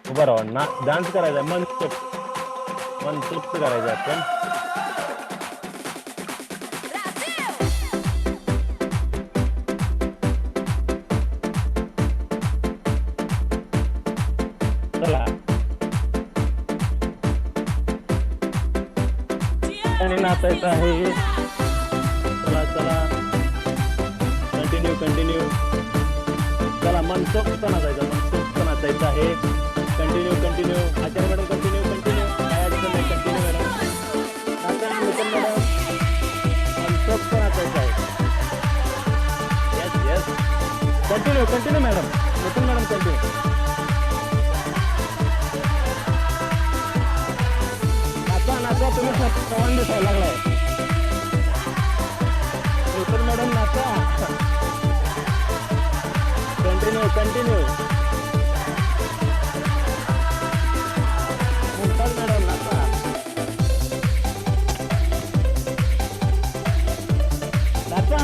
उभं राहा ना, डान्स करायचा मनसोक्त मनसोक्त करायचं आपण. चला आणि नाचायचं आहे. चला चला कंटिन्यू कंटिन्यू. चला मनसोक्त नाचायचं, मनसोक्त नाचायचं आहे. Continue continue. Acharya madam continue continue. काय अडचण नाही, कंटिन्यू मॅडम. नाचा नूतन मॅडम, मनसोक्त नाचायचं आहे. Yes yes. Continue continue madam. Nutan madam continue. नाचा नाचा, तुम्ही सवान दिसायला लागलाय. नूतन मॅडम नाचा. Continue continue. मुमताज मॅडम नाचा. नाचा.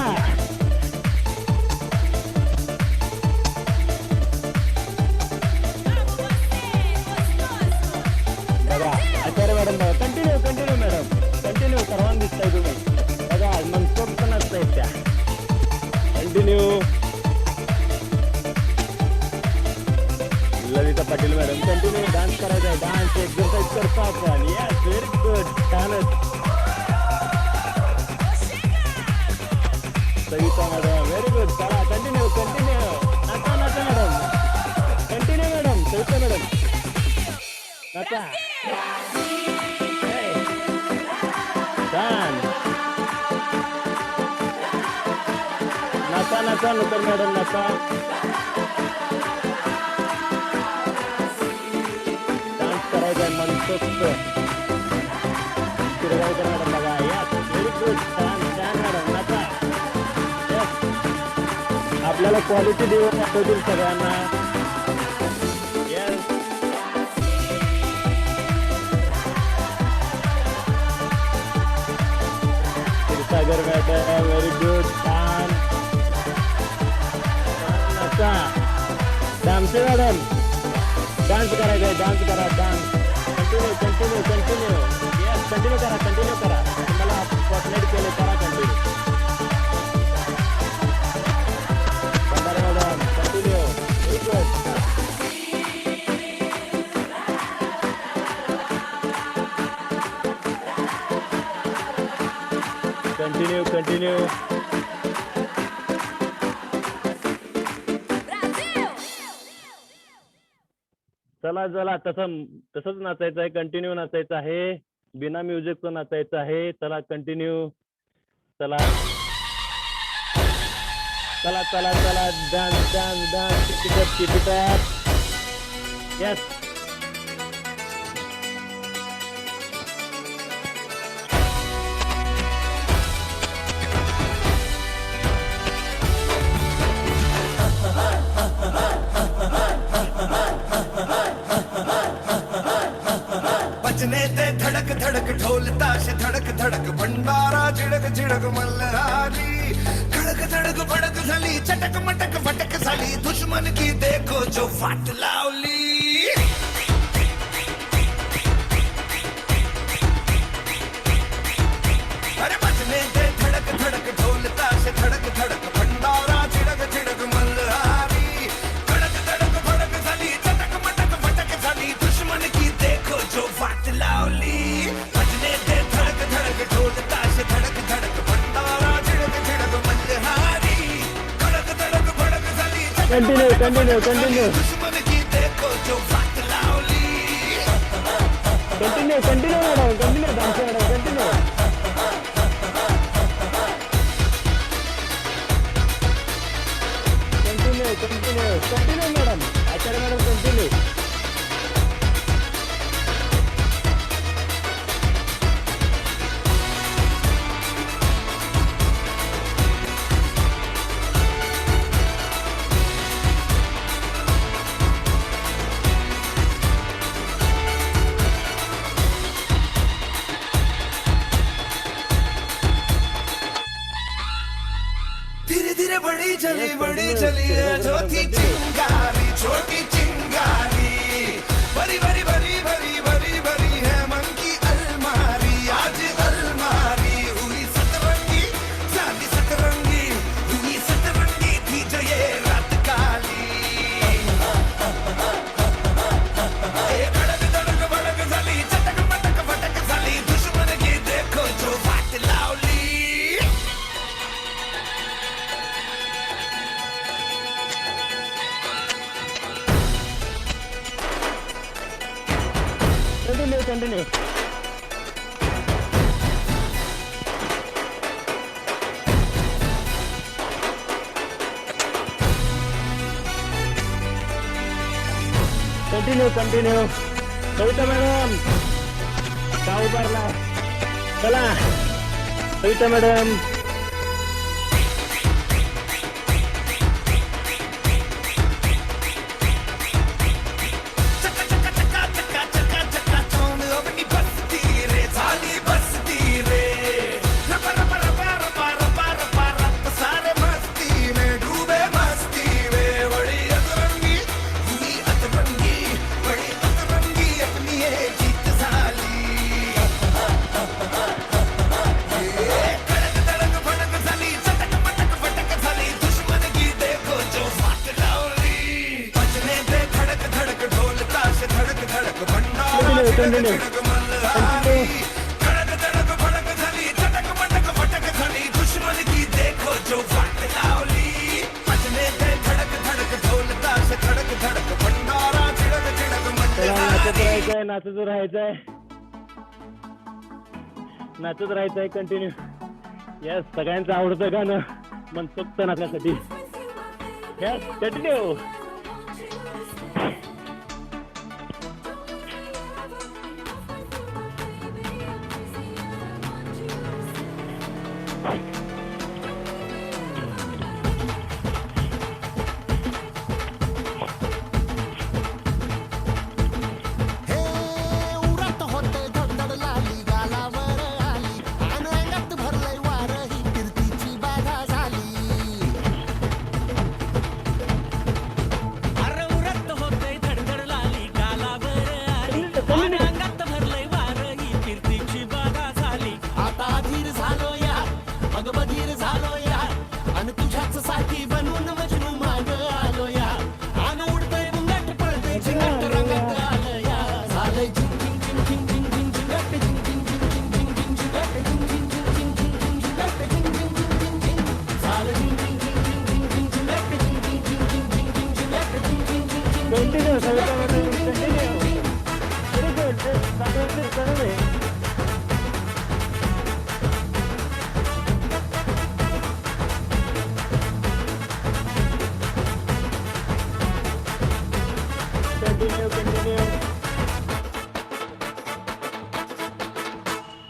बघा आचार्य मॅडम बघा, कंटिन्यू कंटिन्यू मॅडम, कंटिन्यू. सर्वांना दिसताय तुम्ही बघा, मनसोक्त नाचताय त्या. Continue. Lalita Patil madam continue. Dance करायचा आहे, डान्स एक्सरसाइज करतो आपण. येस व्हेरी गुड, छानच. Savita madam very good. चला कंटिन्यू कंटिन्यू. नाचा नाचा madam, continue madam. Savita madam नाचा. छान. नाचा नाचा नूतन मॅडम नाचा. मनसोक्त. शिरगावकर मॅडम बघा, यास व्हेरी गुड, छान छान मॅडम नाचा. यस, आपल्याला क्वालिटी देऊन दाखवतील सगळ्यांना. Yes. Kshirsagar madam very good, छान नाचा. डान्से मॅडम, डान्स करायचा आहे, डान्स करा, dance. Continue continue continue. Yes continue करा, कंटिन्यू करा. तुम्हाला स्पॉटलाइट केले, करा कंटिन्यू. भंडारे madam continue. Very good. Continue continue. चला चला, तसंच नाचायचं आहे, कंटिन्यू नाचायचं आहे, बिना म्युझिकचं नाचायचं आहे. चला कंटिन्यू. चला चला चला चला. Dance dance dance. टिपिटअप टिपिटअप. येस. बजने ते धड़क धड़क ढोल ताश धड़क धड़क भंडारा झिडक झिडक मल्हारी. खड़क धड़क भड़क झाली, चटक मटक फटक झाली, दुश्मन की देखो जो फाट लावली. अरे बजने ते धड़क धड़क ढोल ताश धड़क धड़क भंडारा झिडक झिडक मल्हारी. खड़क धड़क भड़क झाली, चटक मटक फटक झाली, दुश्मन की देखो जो फाट लावली. बजने ते धड़क धड़क ढोल ताश धड़क धड़क भंडारा झिडक झिडक मल्हारी. खड़क धड़क भड़क झाली, कंटिन्यू कंटिन्यू कंटिन्यू. दुश्मन की देखो जो फाट लावली. Continue continue madam, continue dance madam, continue. Continue continue continue madam. Acharya madam continue. बड़ी चली है छोटी चिंगारी, छोटी चिंगारी. Continue continue. Continue continue. Kavita madam का उभारला. चला कविता मॅडम. चका चका चका चका चका चका चौंड अपनी बसती रे झाली बसती रे रपा रपा रपा रपा रपा रपा रप सारे मस्ती में डूबे मस्ती में बड़ी अतरंगी हुई अतरंगी बड़ी अतरंगी अपनी ये जीत साली कड़क तड़क भड़क झाली चटक मटक फटक झाली दुश्मन की देखो जो फाट लावली बजने दे धड़क धड़क ढोल ताश धड़क धड़क भंडारा कंटिन्यू धड़क मल्हारी कड़क तड़क भड़क झाली चटक मटक फटक झाली दुश्मन की देखो जो फाट लावली बजने दे धड़क धड़क ढोल ताश धड़क धड़क भंडारा धड़क धड़क चला नाचत मल्हारी राहायचंय नाचत राहायचंय नाचत राहायचंय कंटिन्यू. यस सगळ्यांचं आवडतं गाणं मनसोक्त नाचण्यासाठी. Yes continue. हे उरात होते धडधड लाली गालावर आली आणि अंगात भरलंय वार ही कीर्तीची बाधा झाली. अरे उरत होते धडधड लाली गालावर आली आणि अंगात भरलंय वार ही कीर्तीची बाधा झाली. आता अधीर झालो या मग बधीर झालो या आणि तुझ्याच साठी बनवून मजनू माग आलो या आणि उडतंय मुंगट पळतंय चिंगट रंगात आलं या झालंय झिंग झिंग झिंग झिंग झिंग झिंग झिंगट झिंग झिंग झिंग झिंग झिंग झिंग झिंगट झिंग झिंग झिंग झिंग झिंग झिंग झिंगट झिंग झिंग झिंग झिंग झिंग झालं झिंग झिंग झिंग झिंग झिंग झिंग झिंगट झिंग झिंग झिंग झिंग झिंग झिंग झिंगट झिंग झिंग झिंग झिंग continue Kavita madam continue. Very good. चांगलं चांगलं आहे. Continue continue.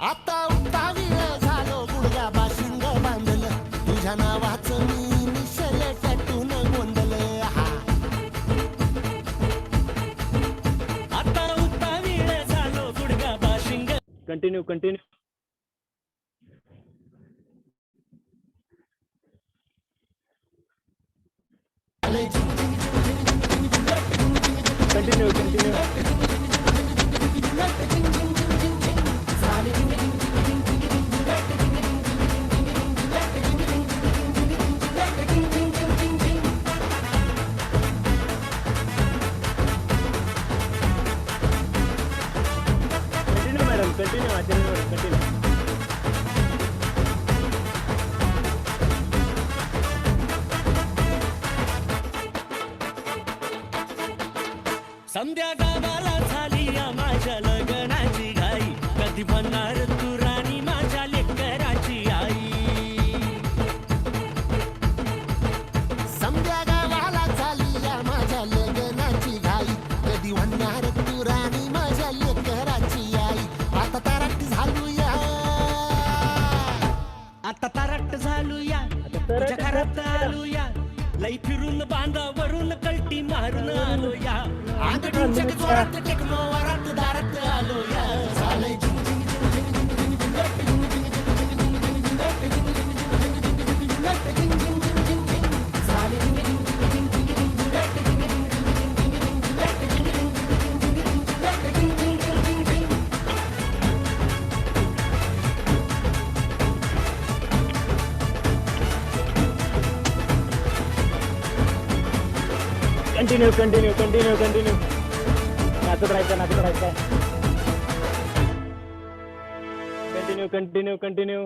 आता उत्तावीळ झालो गुडगा बाशिंग बांधलं तुझ्या नावाचं मी निशल टॅटून गोंधलं हा आता उतावीळ झालो गुडगा बाशिंग. Continue continue. Continue continue. Continue madam continue Acharya madam continue. Sandhya गावाला झाली या माझ्या लग्नाची घाई कधी बनणार तू राणी माझ्या लेकराची आई. समजा गावाला झाली या माझ्या लग्नाची घाई कधी म्हणणार तू राणी माझ्या लेकराची आई आता ताराट झालो या आता तारट झालूया तुझ्या घरात आलूया लई फिरून बांधावरून कलटी मारून आलोया अंगठीच्या जोरात टेकलो वरात दारात आलो या झालंय झिंग झिंग झिंग झिंग झिंग झिंग झिंगट झिंग झिंग झिंग झिंग झिंग झिंग झिंग झिंग झिंग झिंग झिंग झिंग झिंग झिंग झिंग झिंग झिंग झिंग झिंग झालंय झिंग झिंग झिंग झिंग झिंग झिंग झिंगट झिंग झिंग झिंग झिंग झिंग झिंग झिंग झिंगट झिंग झिंग झिंग झिंग झिंग झिंग झिंग कंटिन्यू कंटिन्यू कंटिन्यू कंटिन्यू. नाचत राहायचं नाचत राहायचं. Continue continue continue.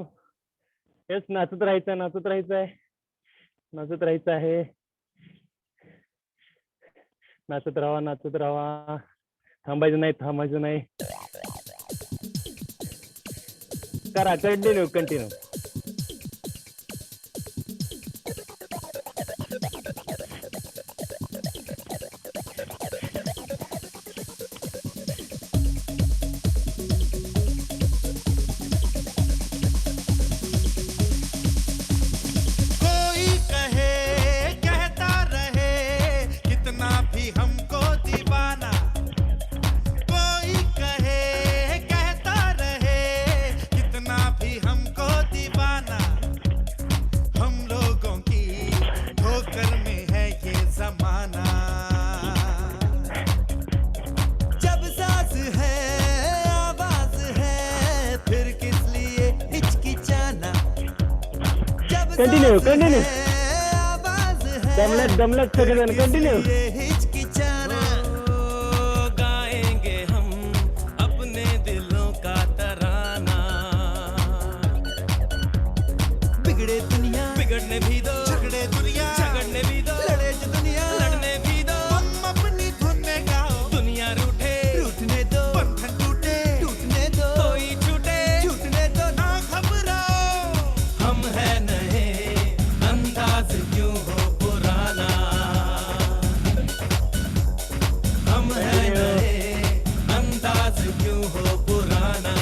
येस नाचत राहायचं नाचत राहायचंय नाचत राहायचं आहे. नाचत राहा थांबायचं नाही थांबायचं नाही. करा कंटिन्यू कंटिन्यू. कोई कहे कहता रहे कितना भी हमको दीवाना, कोई कहे कहता रहे कितना भी हमको दीवाना, हम लोगों की ठोकर में है ये जमाना. जब साज है आवाज है फिर किस लिए हिचकिचाना, जब कंटिन्यू साज कंटिन्यू. है आवाज है दमलत सगळेजण कंटिन्यू. ये हिचकिचाना. गाएंगे हम अपने दिलों का तराना, बिगड़े दुनिया बिगड़ने भी दो, झगड़े दुनिया झगड़ने भी दो, लड़े जो दुनिया लड़ने भी दो. तुम अपनी धुन में गाओ, दुनिया रूठे रूठने दो बंधन टूटे टूटने दो कोई छूटे, छूटने दो ना घबराओ. हम है नए अंदाज क्यों हो पुराना, हम है नए अंदाज क्यों हो पुराना.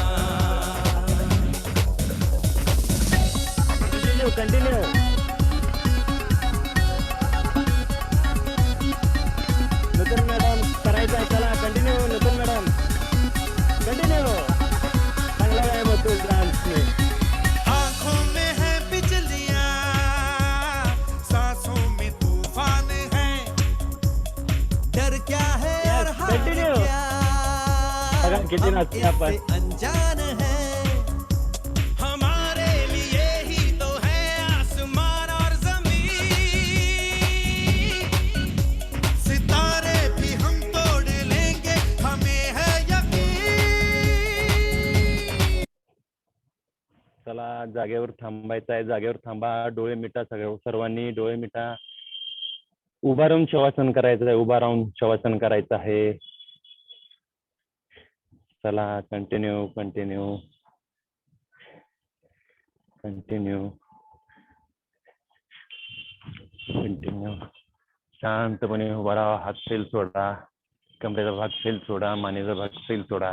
Continue continue. नूतन मॅडम करायचं आहे चला कंटिन्यू. नूतन मॅडम कंटिन्यू. चांगला आहे बघतो डान्स में. आंखों में है बिजलियां, सांसों में तूफान है, डर क्या है और हार continue. क्या, बघा किती हम नाचते आपण. इससे अनजान है. हमारे लिए ही तो है आसमान और जमीन, सितारे भी हम तोड़ लेंगे हमें है यकीन. चला जागेवर थांबायचं आहे. जागेवर थांबा. डोळे मिटा सर्वांनी डोळे मिटा. उभा राहून शवासन करायचं आहे. उभा राहून शवासन करायचं आहे. चला कंटिन्यू कंटिन्यू कंटिन्यू कंटिन्यू. शांतपणे उभा राहा. हात सैल सोडा. कमरेचा भाग सैल सोडा. मानेचा भाग सैल सोडा.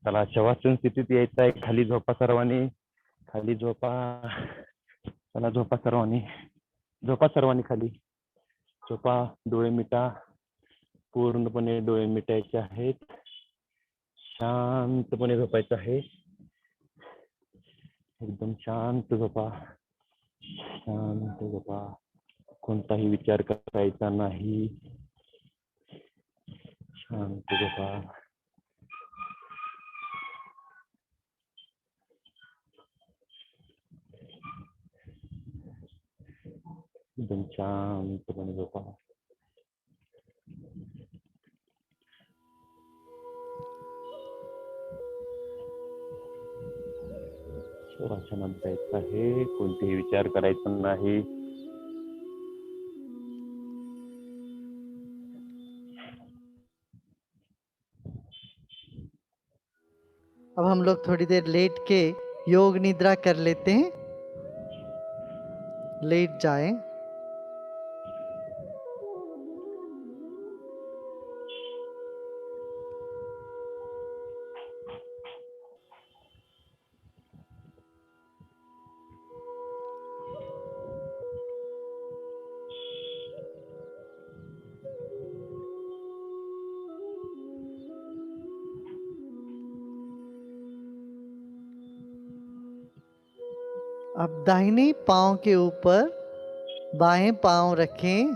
चला शवासन स्थितीत यायचं आहे. खाली झोपा सर्वांनी. खाली झोपा. चला झोपा सर्वांनी. झोपा सर्वांनी खाली. झोपा. डोळे मिटा. पूर्णपणे डोळे मिटायचे आहेत. शांतपणे झोपायचं आहे. एकदम शांत झोपा. शांत झोपा. कोणताही विचार करायचा नाही. शांत झोपा. एकदम शांतपणे झोपा. श्वासात जायचं आहे. कोणतेही विचार करायचा नाही. अब हम लोग थोड़ी देर लेट के योग निद्रा कर लेते हैं. लेट जाएं. अब दाहिने पांव के ऊपर बाएं पांव रखें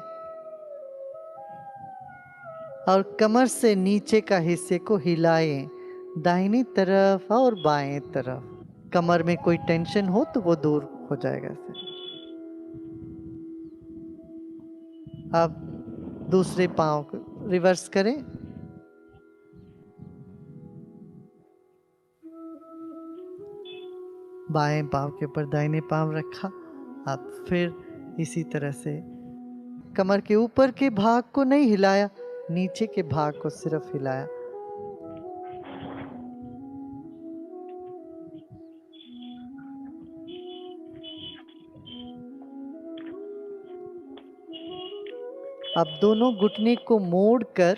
और कमर से नीचे का हिस्से को हिलाएं, दाहिनी तरफ और बाएं तरफ. कमर में कोई टेंशन हो तो वो दूर हो जाएगा इससे. अब दूसरे पांव को रिवर्स करें. बाएं पांव के ऊपर दाहिने पांव रखा. अब फिर इसी तरह से कमर के ऊपर के भाग को नहीं हिलाया, नीचे के भाग को सिर्फ हिलाया. अब दोनों घुटने को मोड़कर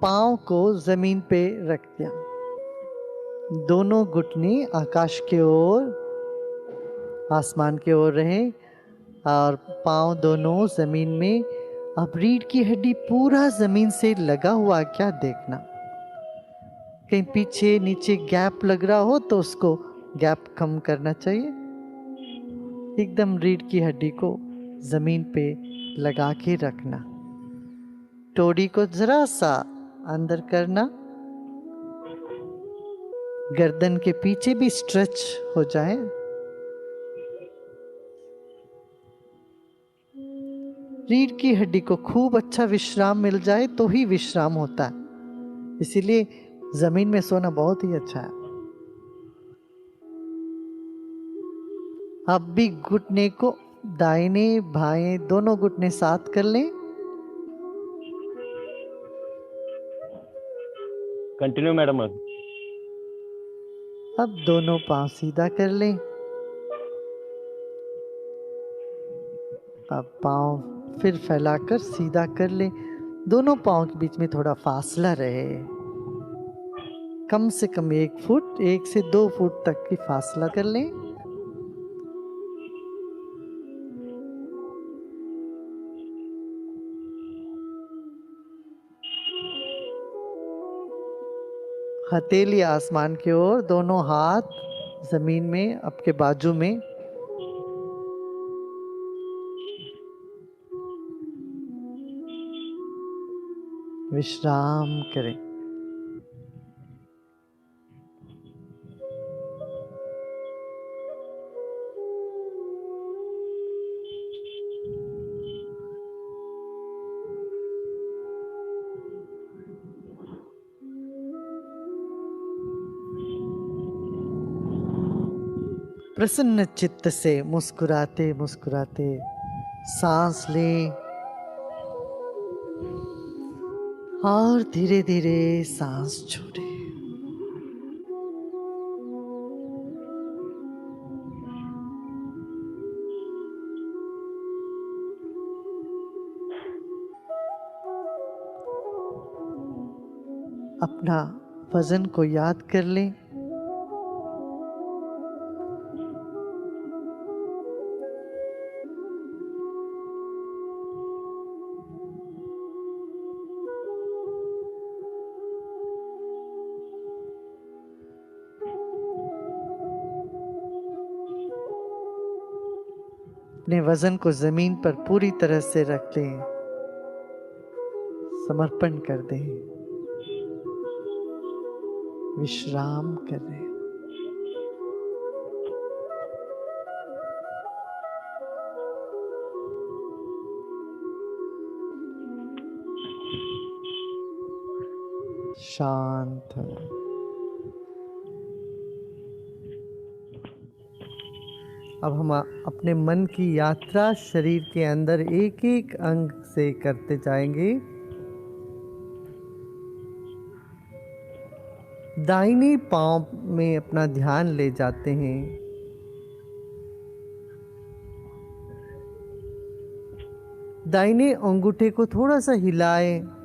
पांव को जमीन पे रख दिया। दोनों घुटने आकाश की ओर, आसमान की ओर रहे और पांव दोनों जमीन में। अब रीढ़ की हड्डी पूरा जमीन से लगा हुआ क्या देखना। कहीं पीछे नीचे गैप लग रहा हो तो उसको गैप कम करना चाहिए। एकदम रीढ़ की हड्डी को जमीन पे लगा के रखना। टोड़ी को जरा सा अंदर करना, गर्दन के पीछे भी स्ट्रेच हो जाए। रीढ़ की हड्डी को खूब अच्छा विश्राम मिल जाए तो ही विश्राम होता है, इसीलिए जमीन में सोना बहुत ही अच्छा है। अब भी घुटने को दाहिने बाएं दोनों घुटने साथ कर लें। Continue madam. अब दोनों पांव सीधा कर लें। अब पांव फिर फैलाकर सीधा कर लें। दोनों पांव के बीच में थोड़ा फासला रहे, कम से कम 1 फुट, 1 से 2 फुट तक की फासला कर लें। हथेली आसमान की ओर, दोनों हाथ जमीन में आपके बाजू में। विश्राम करें। प्रसन्न चित्त से मुस्कुराते मुस्कुराते सांस लें और धीरे धीरे सांस छोड़ें। अपना वजन को याद कर लें। अपने वजन को जमीन पर पूरी तरह से रख लें, समर्पण कर दें, विश्राम करें। शांत है। अब हम अपने मन की यात्रा शरीर के अंदर एक एक अंग से करते जाएंगे। दाहिने पांव में अपना ध्यान ले जाते हैं। दाहिने अंगूठे को थोड़ा सा हिलाएं।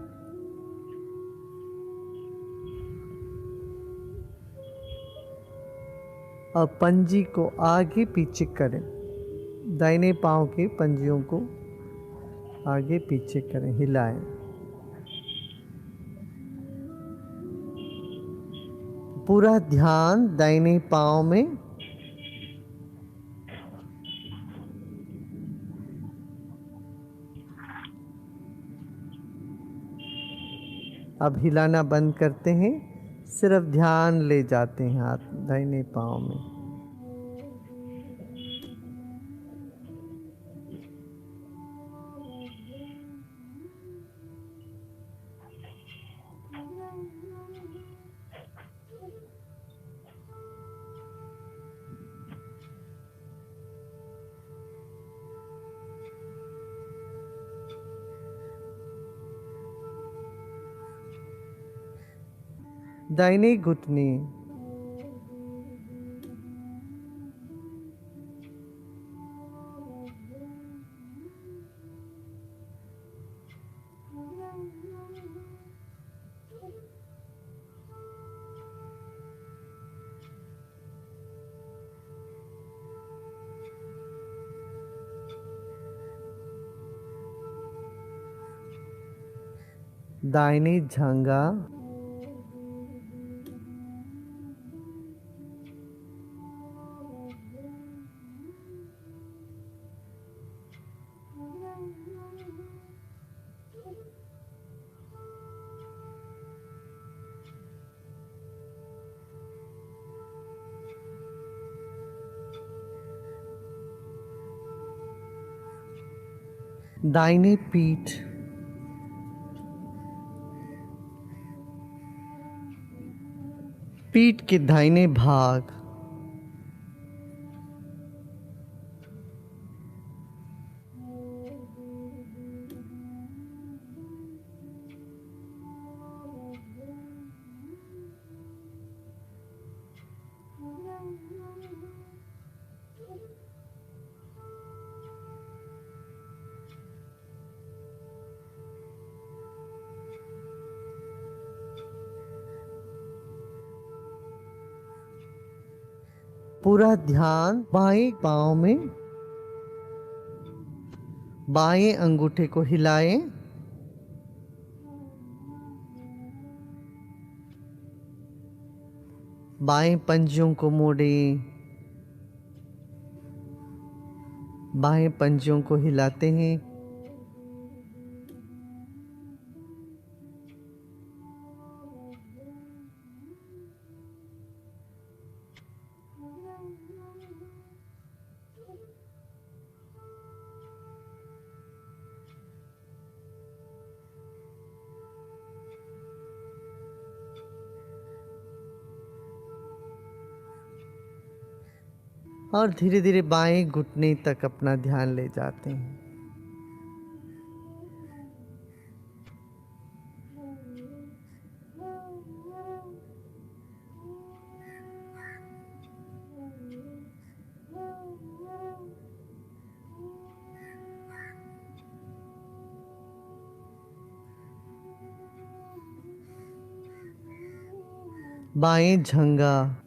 और पंजी को आगे पीछे करें। दाहिने पांव के पंजियों को आगे पीछे करें, हिलाएं। पूरा ध्यान दाहिने पांव में। अब हिलाना बंद करते हैं, सिर्फ ध्यान ले जाते हैं हाथ दाहिने पांव में। दाहिने घुटने, दाहिने जंघा, दाहिने पीठ, पीठ के दाहिने भाग, पूरा ध्यान बाएं पांव में, बाएं अंगूठे को हिलाएं, बाएं पंजों को मोड़ें, बाएं पंजों को हिलाते हैं। और धीरे धीरे बाएं घुटने तक अपना ध्यान ले जाते हैं। बाएं जंघा,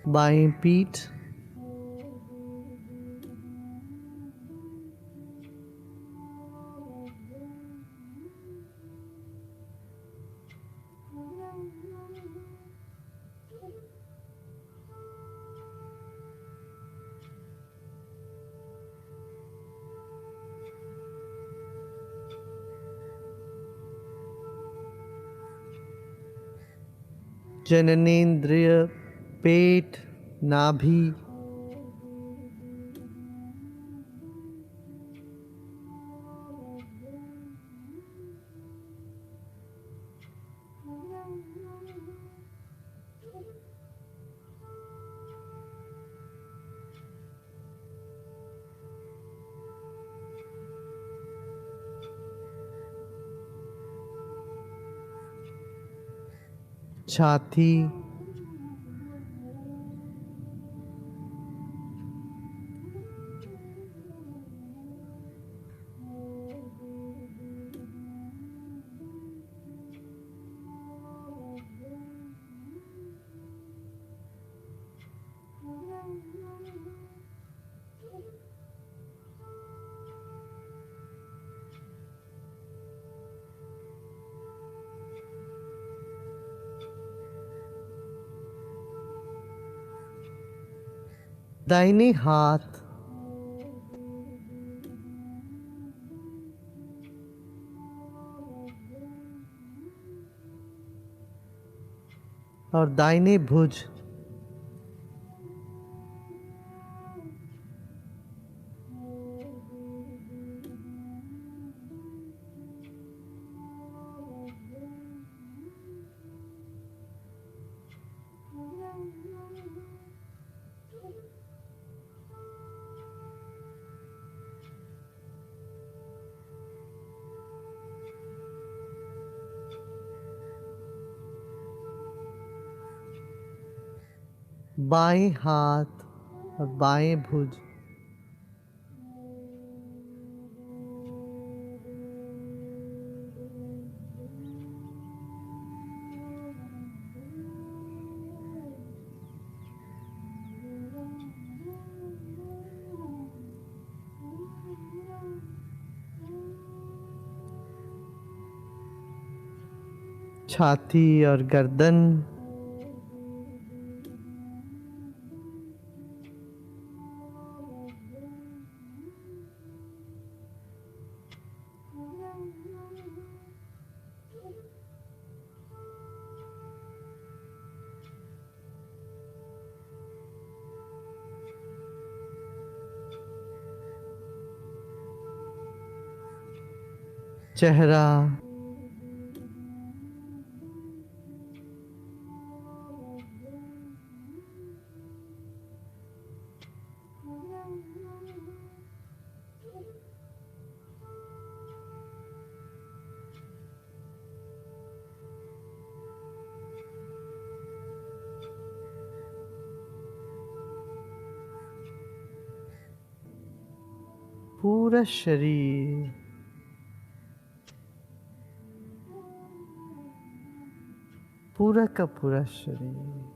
बाएं पीठ, जननेंद्रिय, पेट, नाभि, छाती, दाहिने हाथ, और दाहिने भुज, बाएं हाथ और बाएं भुज, छाती और गर्दन, चेहरा, पूरा शरीर, पूरा का पूरा शरीर।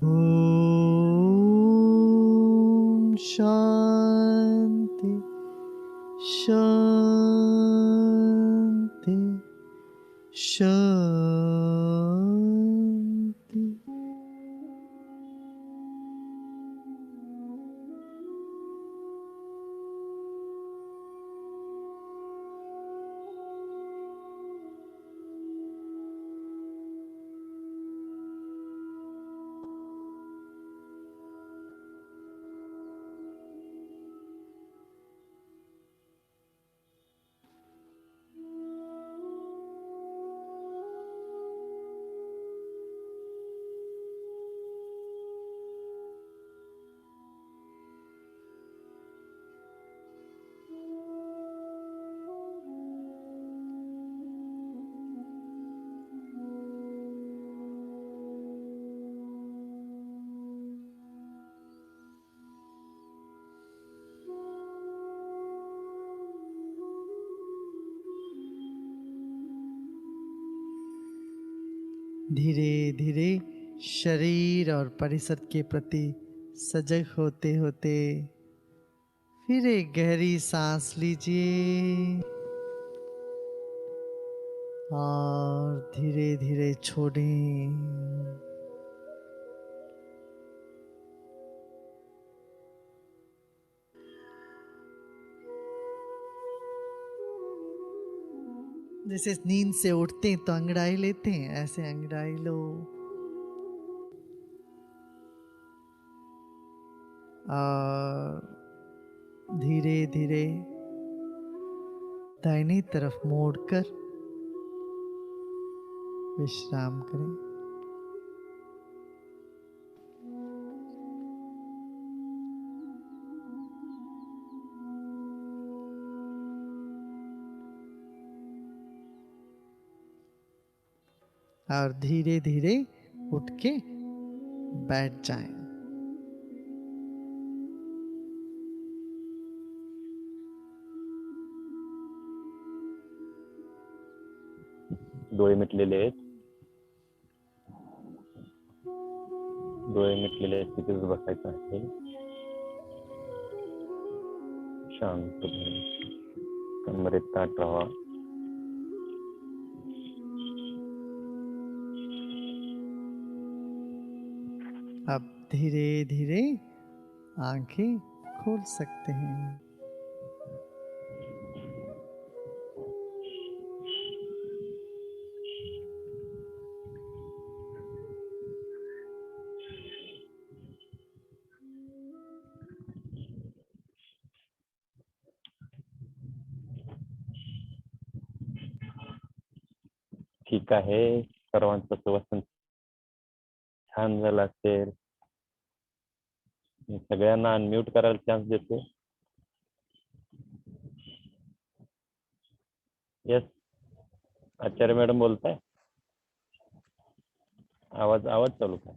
ओम शांति शांति शांति। धीरे धीरे शरीर और परिसर के प्रति सजग होते होते फिर एक गहरी सांस लीजिए और धीरे धीरे छोड़ें। जैसे नींद से उठते हैं तो अंगड़ाई लेते हैं, ऐसे अंगड़ाई लो और धीरे धीरे दाहिनी तरफ मोड़कर विश्राम करें। और धीरे धीरे उठ के बैठ जाएं। डोळे मिटलेले आहेत. डोळे मिटलेले आहेत, तिथेच बसायचं आहे शांतपणे. कमरेत ताठ राहा. अब धीरे धीरे आंखें खोल सकते हैं। ठीक आहे. सर्वांचं श्वसन छान झालं असेल. मी सगळ्यांना अनम्यूट करायला चान्स देतो. येस, आचार्य मॅडम बोलताय. आवाज चालू का?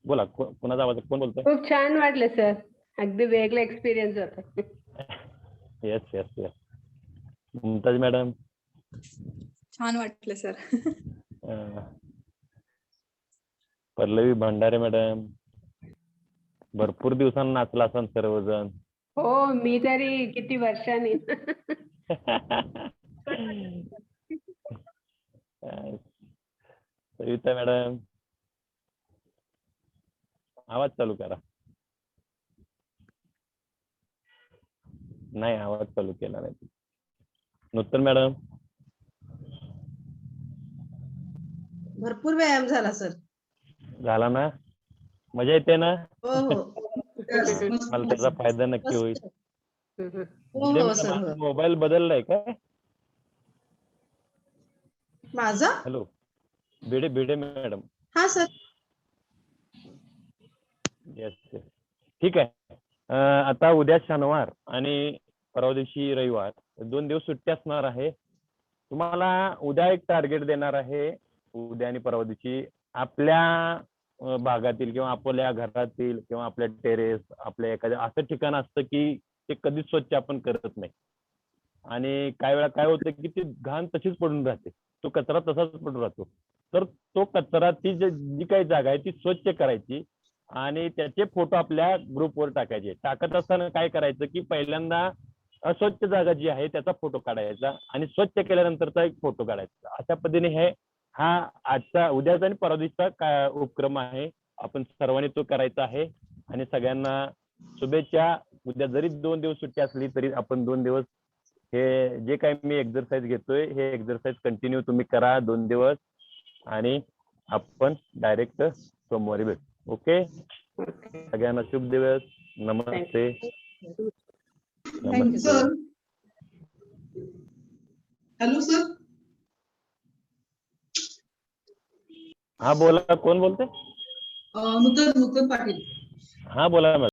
बोला, कोणाचा आवाज? कोण बोलतोय? खूप छान वाटलं सर, अगदी वेगळा एक्सपिरियन्स होता. Yes yes yes. Mumtaz madam. छान वाटलं सर. पल्लवी भंडारे मॅडम, भरपूर दिवसांनी नाचला असाल सर्वजण. हो, मी तरी किती वर्षांनी. सविता मॅडम, आवाज चालू करा. नाही, आवाज चालू केला नाही. नूतन मॅडम. भरपूर व्यायाम झाला सर. झाला ना? मजा येते ना? हो हो. मला त्याचा फायदा नक्की होईल. हो हो सर. हो. मोबाईल बदललाय काय? माझा? Hello, Bhide madam. हा सर. येस येस, ठीक आहे. आता उद्या शनिवार आणि परवा दिवशी रविवार, 2 दिवस सुट्टी असणार आहे. तुम्हाला उद्या एक टार्गेट देणार आहे. उद्या आणि परवा दिवशी आपल्या भागातील किंवा आपल्या घरातील किंवा आपल्या टेरेस, आपल्या एखाद्या असं ठिकाण असतं की ते कधीच स्वच्छ आपण करत नाही. आणि काही वेळा काय होतं की ती घाण तशीच पडून राहते, तो कचरा तसाच पडून राहतो. तर तो कचरा, ती जी काही जागा आहे ती स्वच्छ करायची आणि त्याचे फोटो आपल्या ग्रुपवर टाकायचे. टाकत असताना काय करायचं की पहिल्यांदा अस्वच्छ जागा जी आहे त्याचा फोटो काढायचा आणि स्वच्छ केल्यानंतरचा एक फोटो काढायचा. अशा पद्धतीने हा आजचा, उद्याचा आणि परवा दिवशीचा उपक्रम आहे. आपण सर्वांनी तो करायचा आहे आणि सगळ्यांना शुभेच्छा. उद्या जरी 2 दिवस सुट्टी असली तरी आपण 2 दिवस हे जे काही मी एक्झरसाइज घेतोय हे एक्झरसाइज कंटिन्यू तुम्ही करा 2 दिवस आणि आपण डायरेक्ट सोमवारी भेटू. ओके, सगळ्यांना शुभ दिवस. नमस्ते. Thank you sir. Hello sir. हा बोला, कोण बोलते? नूतन पाटील. हा बोला मॅडम.